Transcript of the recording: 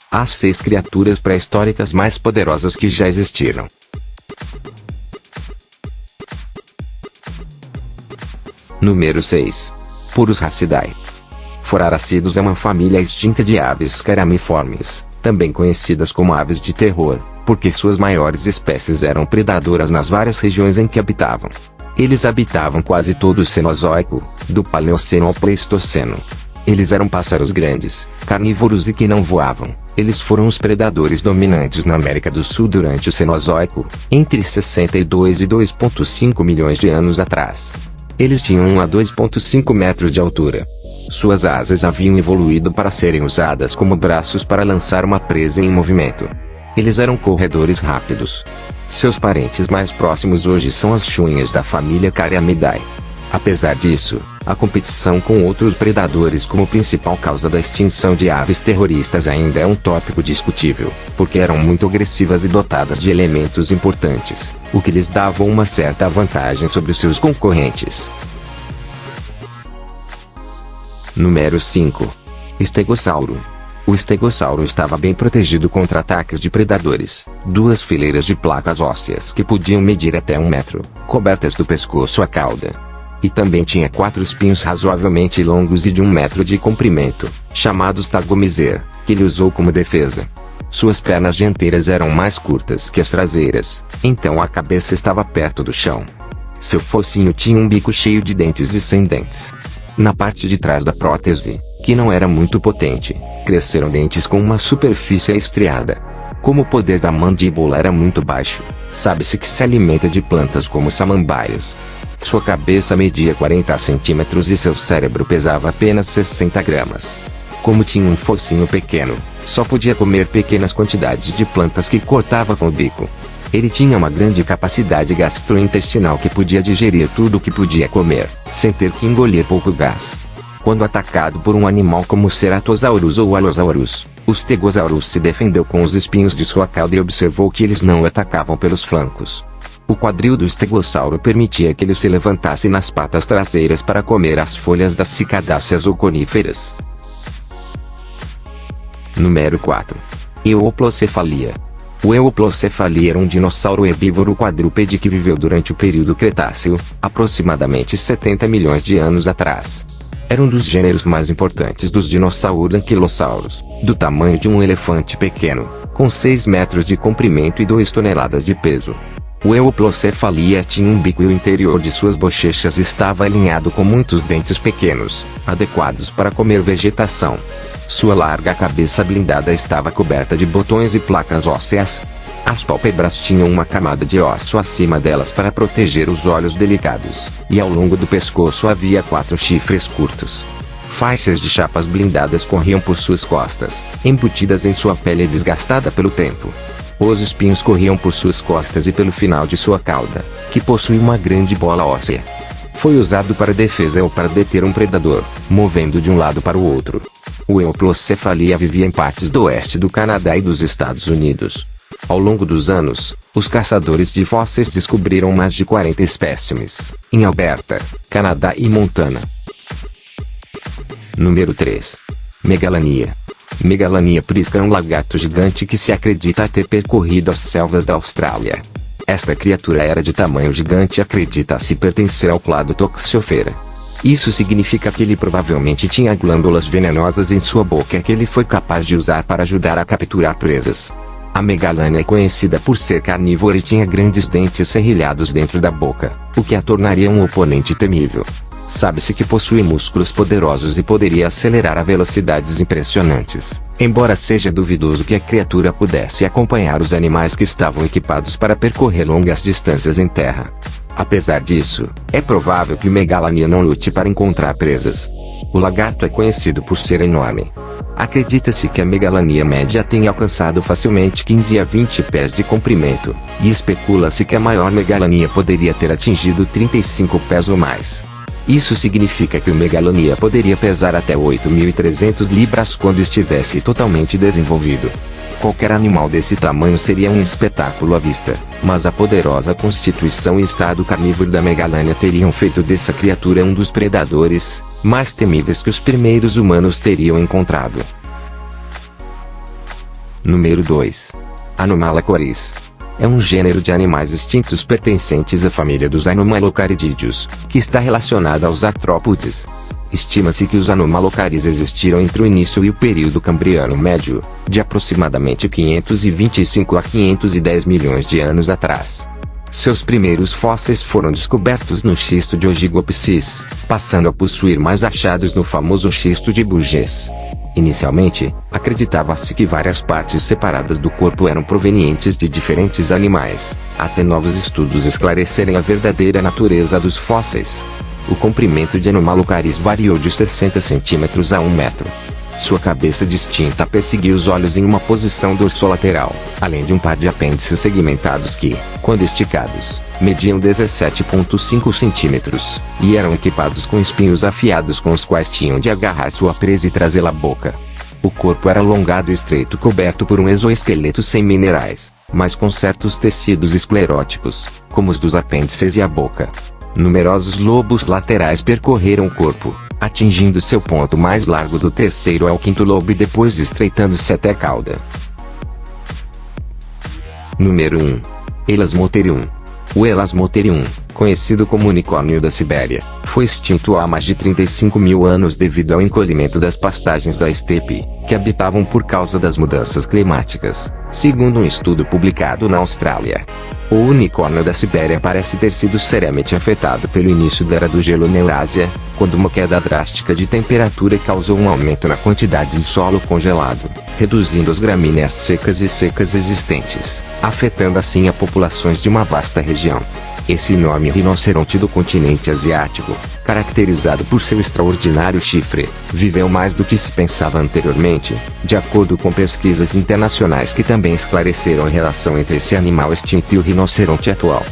As 6 criaturas pré-históricas mais poderosas que já existiram. Número 6. Purusracidae. Foraracidos é uma família extinta de aves caramiformes, também conhecidas como aves de terror, porque suas maiores espécies eram predadoras nas várias regiões em que habitavam. Eles habitavam quase todo o Cenozoico, do Paleoceno ao Pleistoceno. Eles eram pássaros grandes, carnívoros e que não voavam. Eles foram os predadores dominantes na América do Sul durante o Cenozoico, entre 62 e 2,5 milhões de anos atrás. Eles tinham 1 a 2,5 metros de altura. Suas asas haviam evoluído para serem usadas como braços para lançar uma presa em movimento. Eles eram corredores rápidos. Seus parentes mais próximos hoje são as chunhas da família Cariamidae. Apesar disso, a competição com outros predadores como principal causa da extinção de aves terroristas ainda é um tópico discutível, porque eram muito agressivas e dotadas de elementos importantes, o que lhes dava uma certa vantagem sobre os seus concorrentes. Número 5. Estegossauro. O estegossauro estava bem protegido contra ataques de predadores. 2 fileiras de placas ósseas que podiam medir até 1 metro, cobertas do pescoço à cauda. E também tinha 4 espinhos razoavelmente longos e de 1 metro de comprimento, chamados tagomizer, que ele usou como defesa. Suas pernas dianteiras eram mais curtas que as traseiras, então a cabeça estava perto do chão. Seu focinho tinha um bico cheio de dentes e sem dentes. Na parte de trás da prótese, que não era muito potente, cresceram dentes com uma superfície estriada. Como o poder da mandíbula era muito baixo, sabe-se que se alimenta de plantas como samambaias. Sua cabeça media 40 centímetros e seu cérebro pesava apenas 60 gramas. Como tinha um focinho pequeno, só podia comer pequenas quantidades de plantas que cortava com o bico. Ele tinha uma grande capacidade gastrointestinal que podia digerir tudo o que podia comer, sem ter que engolir pouco gás. Quando atacado por um animal como o Ceratosaurus ou o Allosaurus, o Stegosaurus se defendeu com os espinhos de sua cauda e observou que eles não atacavam pelos flancos. O quadril do estegossauro permitia que ele se levantasse nas patas traseiras para comer as folhas das cicadáceas ou coníferas. Número 4. Euplocefalia. O Euplocefalia era um dinossauro herbívoro quadrúpede que viveu durante o período Cretáceo, aproximadamente 70 milhões de anos atrás. Era um dos gêneros mais importantes dos dinossauros anquilossauros, do tamanho de um elefante pequeno, com 6 metros de comprimento e 2 toneladas de peso. O Euplocefalia tinha um bico e o interior de suas bochechas estava alinhado com muitos dentes pequenos, adequados para comer vegetação. Sua larga cabeça blindada estava coberta de botões e placas ósseas. As pálpebras tinham uma camada de osso acima delas para proteger os olhos delicados, e ao longo do pescoço havia 4 chifres curtos. Faixas de chapas blindadas corriam por suas costas, embutidas em sua pele desgastada pelo tempo. Os espinhos corriam por suas costas e pelo final de sua cauda, que possuía uma grande bola óssea. Foi usado para defesa ou para deter um predador, movendo de um lado para o outro. O Euplocefalia vivia em partes do oeste do Canadá e dos Estados Unidos. Ao longo dos anos, os caçadores de fósseis descobriram mais de 40 espécimes, em Alberta, Canadá e Montana. Número 3. Megalania. Megalania prisca é um lagarto gigante que se acredita ter percorrido as selvas da Austrália. Esta criatura era de tamanho gigante e acredita-se pertencer ao clado Toxophera. Isso significa que ele provavelmente tinha glândulas venenosas em sua boca que ele foi capaz de usar para ajudar a capturar presas. A Megalania é conhecida por ser carnívora e tinha grandes dentes serrilhados dentro da boca, o que a tornaria um oponente temível. Sabe-se que possui músculos poderosos e poderia acelerar a velocidades impressionantes, embora seja duvidoso que a criatura pudesse acompanhar os animais que estavam equipados para percorrer longas distâncias em terra. Apesar disso, é provável que o Megalania não lute para encontrar presas. O lagarto é conhecido por ser enorme. Acredita-se que a Megalania média tenha alcançado facilmente 15 a 20 pés de comprimento, e especula-se que a maior Megalania poderia ter atingido 35 pés ou mais. Isso significa que o Megalania poderia pesar até 8.300 libras quando estivesse totalmente desenvolvido. Qualquer animal desse tamanho seria um espetáculo à vista, mas a poderosa constituição e estado carnívoro da Megalania teriam feito dessa criatura um dos predadores mais temíveis que os primeiros humanos teriam encontrado. Número 2. Anomalocaris. É um gênero de animais extintos pertencentes à família dos anomalocaridídeos, que está relacionada aos artrópodes. Estima-se que os anomalocaris existiram entre o início e o período Cambriano Médio, de aproximadamente 525 a 510 milhões de anos atrás. Seus primeiros fósseis foram descobertos no xisto de Ogigopsis, passando a possuir mais achados no famoso xisto de Bugés. Inicialmente, acreditava-se que várias partes separadas do corpo eram provenientes de diferentes animais, até novos estudos esclarecerem a verdadeira natureza dos fósseis. O comprimento de Anomalocaris variou de 60 centímetros a 1 metro. Sua cabeça distinta perseguia os olhos em uma posição dorsolateral, além de um par de apêndices segmentados que, quando esticados, mediam 17,5 centímetros, e eram equipados com espinhos afiados com os quais tinham de agarrar sua presa e trazê-la à boca. O corpo era alongado e estreito, coberto por um exoesqueleto sem minerais, mas com certos tecidos escleróticos, como os dos apêndices e a boca. Numerosos lobos laterais percorreram o corpo, atingindo seu ponto mais largo do terceiro ao quinto lobo e depois estreitando-se até a cauda. Número 1. Elasmotherium. O Elasmotherium, conhecido como unicórnio da Sibéria, foi extinto há mais de 35 mil anos devido ao encolhimento das pastagens da estepe, que habitavam por causa das mudanças climáticas, segundo um estudo publicado na Austrália. O unicórnio da Sibéria parece ter sido seriamente afetado pelo início da Era do Gelo na Eurásia, quando uma queda drástica de temperatura causou um aumento na quantidade de solo congelado, reduzindo as gramíneas secas e secas existentes, afetando assim as populações de uma vasta região. Esse enorme rinoceronte do continente asiático, caracterizado por seu extraordinário chifre, viveu mais do que se pensava anteriormente, de acordo com pesquisas internacionais que também esclareceram a relação entre esse animal extinto e o rinoceronte atual.